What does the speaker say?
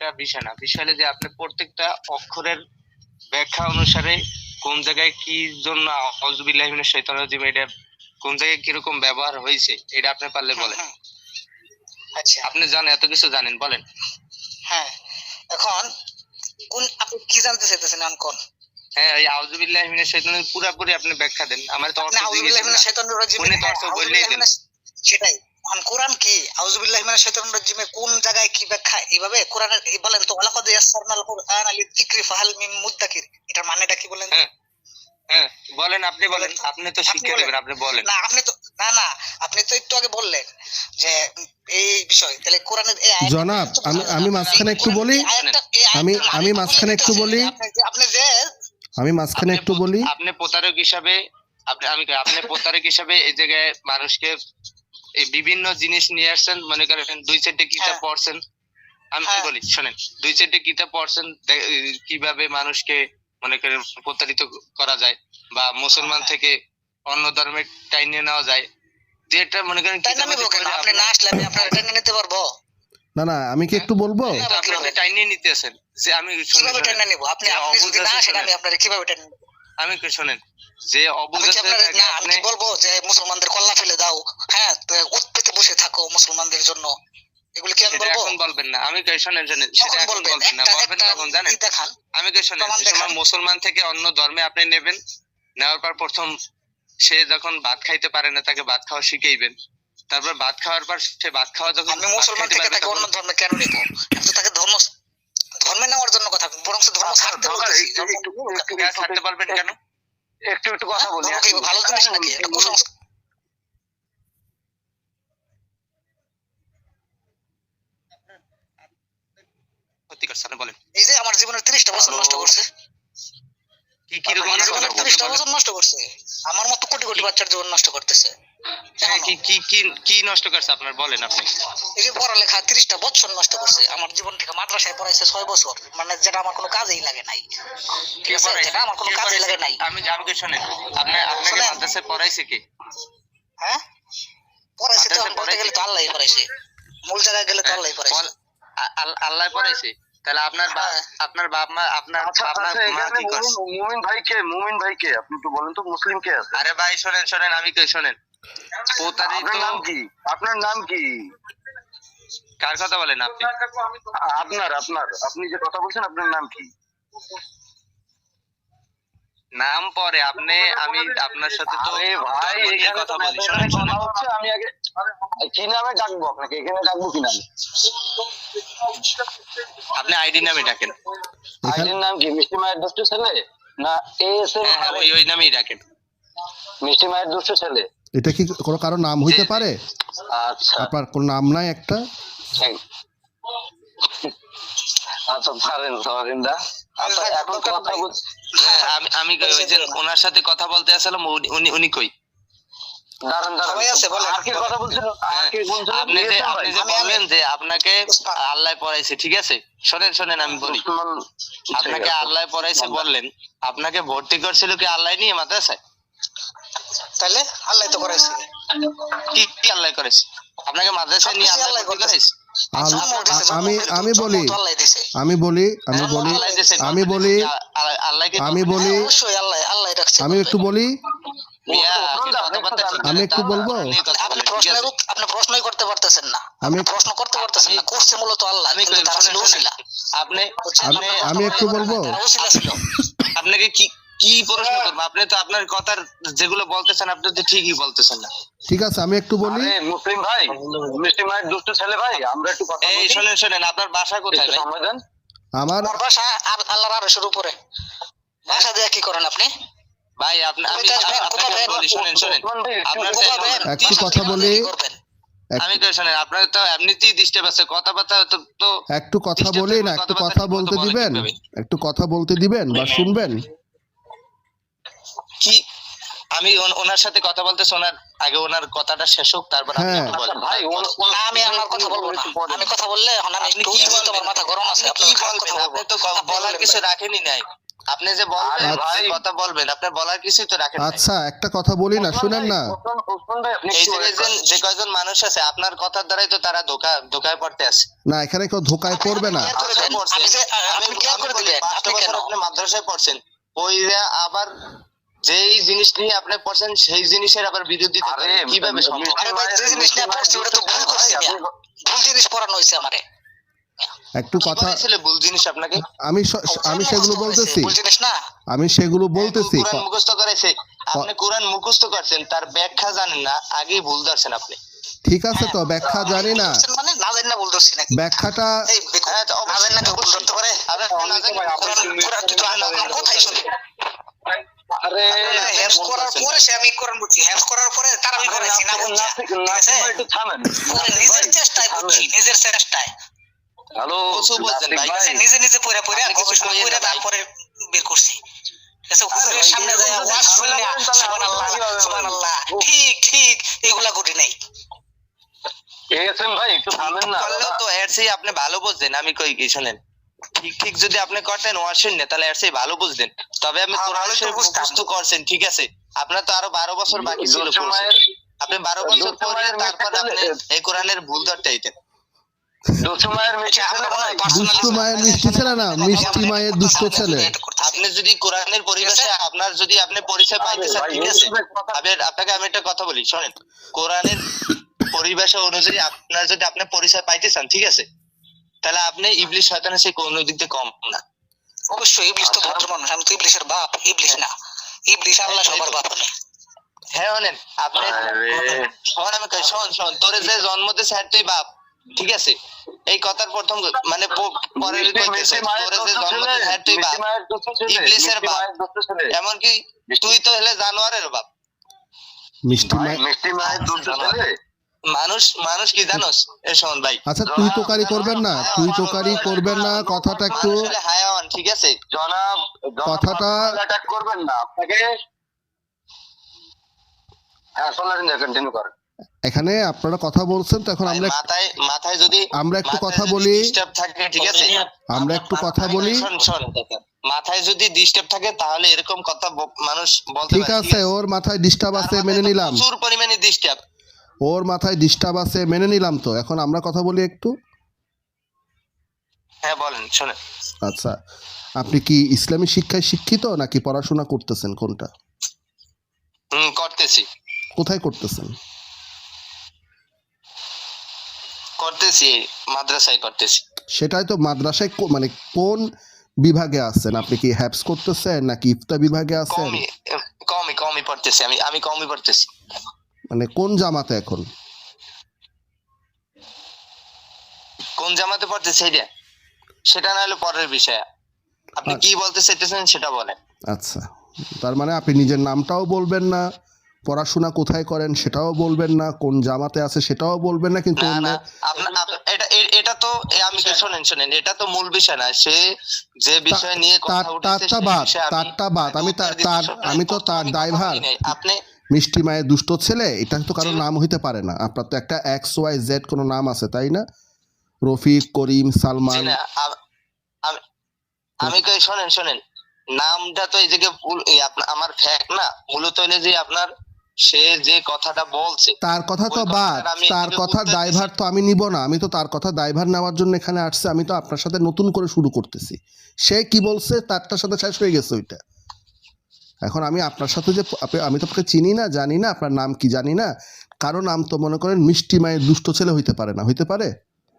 এটা বিষয় না, বিষয় হলো যে আপনি প্রত্যেকটা অক্ষরের ব্যাখ্যা অনুসারে কোন জায়গায় কি জন্য আউযুবিল্লাহি মিনাশ শাইতানির রাজিম এটা কোন জায়গায় কিরকম ব্যবহার হয়েছে এটা আপনি পারলে বলেন। আচ্ছা, আপনি জানেন, এত কিছু জানেন, বলেন। হ্যাঁ, এখন কোন আপনি কি জানতে চাইতেছেন কোন? হ্যাঁ, এই আউযুবিল্লাহি মিনাশ শাইতানির পুরোপুরি আপনি ব্যাখ্যা দেন। আমার তো অর্থ আউযুবিল্লাহি মিনাশ শাইতানির রাজিম, উনি তো অর্থ বললেই দেন। সেটাই। কোরআন কি আউযুবিল্লাহি মিনাশ শাইতানির রাজিমে কোন জায়গায় কি ব্যাখ্যা এইভাবে কোরআনের বলেন তো, ওয়ালাকাদ ইয়াসসারনাল কুরআনা লিযিকরি ফাহাল মিন মুদ্দাকির, এটার মানেটা কি বলেন? হ্যাঁ বলেন, আপনি বলেন, আপনি তো শিক্ষা দেবেন, আপনি বলেন। না আপনি তো না আপনি তো একটু আগে বললেন যে এই বিষয়, তাহলে কোরআনের এই আয়াত জনাব আমি মাঝখানে একটু বলি, আমি মাঝখানে একটু বলি, আপনি যে আমি মাঝখানে একটু বলি। আপনি প্রতারক হিসাবে আপনি প্রতারক হিসাবে এই জায়গায় মানুষকে এই বিভিন্ন জিনিস নিয়ে আসছেন, মনে করেন 2-4টা কিতাব পড়ছেন। আমি বলি শোনেন, 2-4টা কিতাব পড়ছেন কিভাবে মানুষকে মনে করেন প্রতারিত করা যায় বা মুসলমান থেকে অন্য ধর্মে টাইনে নেওয়া যায়, যেটা মনে করেন আপনি না আসলে আমি আপনার টাইনে নিতে পারবো না আমি কি একটু বলবো? আপনি টাইনে নিতেছেন যে আমি কিভাবে টাইনে নিব? আপনি যদি না আসেন আমি আপনার কিভাবে টাইনে নিব? আমি কি শোনেন, যে অবুঝে থাকে আপনি বলবো যে মুসলমানদের কল্লা ফেলে দাও, হ্যাঁ উৎপেতে বসে থাকো মুসলমানদের জন্য, এগুলো কি আমি বলবো? এখন বলবেন না, আমি কই শোনেন সেটা এখন বলবেন না, বলবেন তখন জানেন। আমি কই শোনেন, মুসলমান থেকে অন্য ধর্মে আপনি নেবেন, নেওয়ার পর প্রথম সে যখন ভাত খাইতে পারে না তাকে ভাত খাওয়া শিখাইবেন, তারপর ভাত খাওয়ার পর সে ভাত খাওয়া যখন আমি মুসলমান থেকে তাকে অন্য ধর্মে কেন নিব? আমি তাকে ধর্মে নেওয়ার জন্য কথা, বরং ধর্ম ছাড়তে বলতেছি। ছাড়তে পারবেন কেন? একটু কথা বলি, ভালো জিনিস নাকি এটা? কুসংস্কার ক্ষতি করছে না, বলেন। এই যে আমার জীবনের 30টা বছর নষ্ট করছে। কি রকম 30টা বছর নষ্ট করছে, আমার মতো কোটি কোটি বাচ্চার জীবন নষ্ট করতেছে। কি নষ্ট করছে আপনার, বলেন আপনি। এই যে পড়ালেখা 30টা বছর নষ্ট করছে আমার জীবন থেকে। মাদ্রাসায় পড়াইছে 6 বছর, মানে যেটা আমার কোনো কাজেই লাগে নাই, ঠিক আছে? যেটা আমার কোনো কাজেই লাগে নাই। আমি কি শোনেন, আপনাকে মাদ্রাসায় পড়াইছে কে? হ্যাঁ পড়াইছে তো, বলতে গেলে তো আল্লাহই পড়াইছে, মূল জায়গায় গেলে তো আল্লাহই পড়াইছে। আল্লাহ পড়াইছে, তাহলে আপনার বাপ মা আপনার মা কি করছে? মুমিন ভাই কে আপনি তো বলেন তো, মুসলিম কে আছে? আরে ভাই শোনেন, আমি কই শোনেন, আপনার নাম কি? আপনার নাম কি? কার কথা বলেন আপনি? আপনি যে কথা বলছেন আপনার নাম কি? নাম পরে আমি আপনার সাথে তো ভাই এখানে কথা বলি, শোনেন হচ্ছে, আমি আগে কি নামে ডাকবো আপনাকে? এখানে ডাকবো কি নামে? আপনি আইডি নামে ডাকেন। আইডির নাম কি? মিষ্টি মায়ের দুষ্ট ছেলে না এএসএম? ওই নামেই ডাকেন, মিষ্টি মায়ের দুষ্ট ছেলে। এটা কি কোনো কারো নাম হইতে পারে? আচ্ছা, আপনার কোন নাম নাই একটা? আচ্ছা পারেন না। আচ্ছা এখন কথা বলছি। হ্যাঁ আমি ওই যে ওনার সাথে কথা বলতে আসলাম, উনি কই? দাঁড়ান আর কি কথা বলছেন? আপনি যে বললেন যে আপনাকে আল্লাহ পড়াইছে, ঠিক আছে? শোনেন আমি বলি, আপনাকে আল্লাহ পড়াইছে বললেন, আপনাকে ভর্তি করছিল কি আল্লাহ নিয়ে মাদ্রাসায়? তাহলে আল্লাহ তো করাইছে। কি আল্লাহ করেছে? আপনাকে মাদ্রাসায় নিয়ে আল্লাহ ভর্তি করাইছে? আমি একটু বলি, আমি একটু বলবো। আপনি প্রশ্নই করতে পারতেছেন না, প্রশ্ন করতে পারতেছেন না, করছে মূলত আল্লাহ। আমি একটু বলবো। আপনাকে কি প্রশ্ন করবো? আপনি তো আপনার কথার যেগুলো বলতেছেন আপনি তো ঠিকই বলতেছেন না। ঠিক আছে আমি একটু বলি। মুসলিম ভাই, মিষ্টি মায়ের দুষ্ট ছেলে ভাই, আমরা একটু কথা বলি। এই শোনেন, আপনার বাসা কোথায় ভাই? আমার বাসা আল্লাহর আরশের উপরে। বাসা দিয়ে কি করেন আপনি ভাই? আমি বলি, শোনেন, আপনার একটু কথা বলি। আমি কই শোনেন, আপনার তো এমনিতেই ডিস্টার্ব আছে, কথাবার্তা তো একটু কথা বলি না, একটু কথা বলতে দিবেন? একটু কথা বলতে দিবেন বা শুনবেন? কি আমি ওনার সাথে কথা বলতে শোনার আগে ওনার কথাটা শেষ হোক, তারপর আপনি বলেন। ভাই আমি আমার কথা বলবো না, আমি কথা বললে এখন আমি একটু তোমার মাথা গরম আছে। আপনি কি বলবেন? আপনি তো বলার কিছু রাখেনই নাই। আপনি যে বলবেন আরে ভাই, যে কথা বলবেন, আপনার বলার কিছুই তো রাখেন নাই। আচ্ছা একটা কথা বলি না, শুনেন না। ওসমান ভাই, আপনি এই একটু wait করেন। যে কয়জন মানুষ আছে আপনার কথার দ্বারাই তো তারা ধোকায় পড়তে আছে। না এখানে কেউ ধোকায় পড়বে না। আমি যে আপনি ক্লিয়ার করে দিবেন, আপনি কেন আপনি মাদ্রাসায় পড়ছেন, ওইরা আবার যেই জিনিস নিয়ে আপনি পড়ছেন সেই জিনিসের আবার বিরোধিতা আরে করেন, কিভাবে সম্ভব? আরে ভাই, যে জিনিস নিয়ে পড়ছি ওটা তো ভুল করছি আমি। ভুল জিনিস পড়ানো হয়েছে আমারে। একটু কি কথা বলেছিল ভুল জিনিস আপনাকে? আমি সেগুলো বলতেছি, ভুল জিনিস না। আমি সেগুলো বলতেছি। কোরআন মুখস্থ করেছে, আপনি কোরআন মুখস্থ করছেন, তার ব্যাখ্যা জানেন না, আগেই ভুল ধরছেন আপনি। ঠিক আছে তো, ব্যাখ্যা জানি না, মানে না জানি না ভুল ধরছি নাকি? ব্যাখ্যাটা এই বেকুব, হ্যাঁ, তো না জানি না কেউ ভুল ধরতে পারে? আপনি না জানেন, কোরআন তুই তো আমার কথাই শুনি। আরে হ্যাপস করার পরে সে আমি কোরআন বুঝছি, হ্যাপস করার পরে তারাবি করেছি না বুঝছি, ঠিক আছে? একটু থামেন। পরে নিজের চেষ্টায় বুঝছি, নিজের চেষ্টায় হ্যালো, কিছু বলছেন ভাই। ভাই, নিজে পড়ে আপনি কিছু গবেষণা কইেন করে না ভাই। তারপরে বের করছি। এসব হুজুরের ভাই, সামনে যায় এরকম যদি ওয়াজ শুনে ঝামেলা করেন তাহলে সুবহানাল্লাহ আমরা কিভাবে সুবহানাল্লাহ বলবো? ঠিক এগুলা করি নাই। এসএম ভাই একটু থামেন না। করলেও তো এর চেয়ে আপনি ভালো বুঝতেন। আমি কই কি শুনেন, ঠিক যদি আপনি করতেন ওয়াজ শুনলে, তাহলে এর চেয়ে ভালো বুঝতেন। তবে আপনি হ্যাঁ, কোরআন ভালোই তো শরীফ বুঝতাম। মুখস্থ করছেন, ঠিক আছে, আপনার তো আরো 12 বছর বাকি ছিল দুষ্টু কোর্সে। মায়ের- আপনি 12 বছর দুষ্টু পরে মায়ের তারপর মিষ্টি আপনি ছেলে- এই কোরআনের ভুল ধরতে আইতেন। দুষ্টু মায়ের মিষ্টি আমরা ছেলে ভাই। দুষ্টু মায়ের মিষ্টি ছেলে না, মিষ্টি মায়ের দুষ্ট ছেলে। আপনি যদি কোরআনের পরিবেশে আপনার যদি আপনি পরিচয় পাইতে চান, ভাই, ঠিক আছে, এইসবের কথা- আপনাকে আমি একটা কথা বলি শোনেন, কোরআনের পরিবেশ অনুযায়ী আপনার যদি আপনি পরিচয় পাইতে চান, ঠিক আছে, তাহলে আপনি ইবলিস শয়তানের চেয়ে কোনো দিক দিয়ে কম না। অবশ্যই ইবলিস তো ভদ্র মানুষ, আমি তো ইবলিসের বাপ, ইবলিস না। ইবলিস আল্লাহ সবার বাপ নেই। হ্যাঁ শোনেন, আপনি আরে। শোন, আমি কই শোন, তোরে যে জন্ম দিয়েছে আর তুই বাপ, ঠিক আছে, এই কথার প্রথম মানে পরে কইতেছে, তোরে যে জন্ম দিয়েছে আর তুই বাপ, ইবলিসের বাপ, এমনকি তুই তো হলে জানোয়ারের বাপ। মিষ্টি মায়ের, মিষ্টি মায়ের দুধ ছেলে। মানুষ কি জানোস? এ শোন ভাই, আচ্ছা তুই তোকারি করবেন না, তুই তোকারি করবেন না, কথাটা একটু মানুষ হলে হায়াওয়ান, ঠিক আছে। জনাব, কথাটা- অ্যাটাক করবেন না আপনাকে। হ্যাঁ শোনেন, কন্টিনিউ করেন। এখানে আপনারা কথা বলছেন, তো এখন ভাই, আমরা মাথায় যদি আমরা একটু মাথায় কথা যদি বলি। ডিস্টার্ব থাকে, ঠিক আছে, আমরা একটু কথা বলি। শোন, মাথায় যদি ডিস্টার্ব থাকে তাহলে এরকম কথা মানুষ বলতে ঠিক পারে, আছে, ওর মাথায় ডিস্টার্ব আছে মেনে নিলাম, প্রচুর পরিমাণে ডিস্টার্ব। ওর মাথায় ডিস্টার্ব আছে মেনে নিলাম। তো এখন আমরা কথা বলি একটু। হ্যাঁ বলেন, শোনেন। আচ্ছা, আপনি কি ইসলামী শিক্ষায় শিক্ষিত নাকি পড়াশোনা করতেছেন, কোনটা? করতেছি কোথায় করতেছেন? মাদ্রাসায় করতেছি। সেটাই তো, মাদ্রাসায় মানে কোন বিভাগে আছেন আপনি? কি হ্যাপস করতেছেন নাকি ইফতা বিভাগে আছেন? কমই পড়তেছি, আমি কমই পড়তেছি। মানে কোন জামাতে এখন? কোন জামাতে পড়তেছি সেটা না হলে পরের বিষয়। আপনি কি বলতে চাইতেছেন সেটা বলেন। আচ্ছা, তার মানে আপনি নিজের নামটাও বলবেন না, পড়াশোনা কোথায় করেন সেটাও বলবেন না, কোন জামাতে আছে সেটাও বলবেন না, কিন্তু না এটা তো আমি শোনেন, এটা তো মূল বিষয় না। সে যে বিষয় নিয়ে কথা উঠেছে তারটা বাদ, আমি তো তার ড্রাইভার। আপনি মিষ্টি মায়ের দুষ্ট ছেলে, এটা তো কারোর নাম হইতে পারে না। আপনার তো একটা XYZ কোনো নাম আছে, তাই না? রফিক, করিম, সালমান। আমি কই শোনেন, নামটা তো এই জায়গায় আমার ফ্যাক না, মূলত হইলে যে আপনার সে যে কথাটা বলছে তার কথা তো বাদ, তার কথা ড্রাইভার তো আমি নিব না। আমি তো তার কথা ড্রাইভার নেওয়ার জন্য এখানে আসছে। আমি তো আপনার সাথে নতুন করে শুরু করতেছি। সে কি বলছে তারটার সাথে শেষ হয়ে গেছে ওইটা। এখন আমি আপনার সাথে যে আমি তো আপনাকে চিনি না, জানি না আপনার নাম কি জানি না। কারো নাম তো মনে করেন মিষ্টি মায়ের দুষ্ট ছেলে হইতে পারে না, হইতে পারে?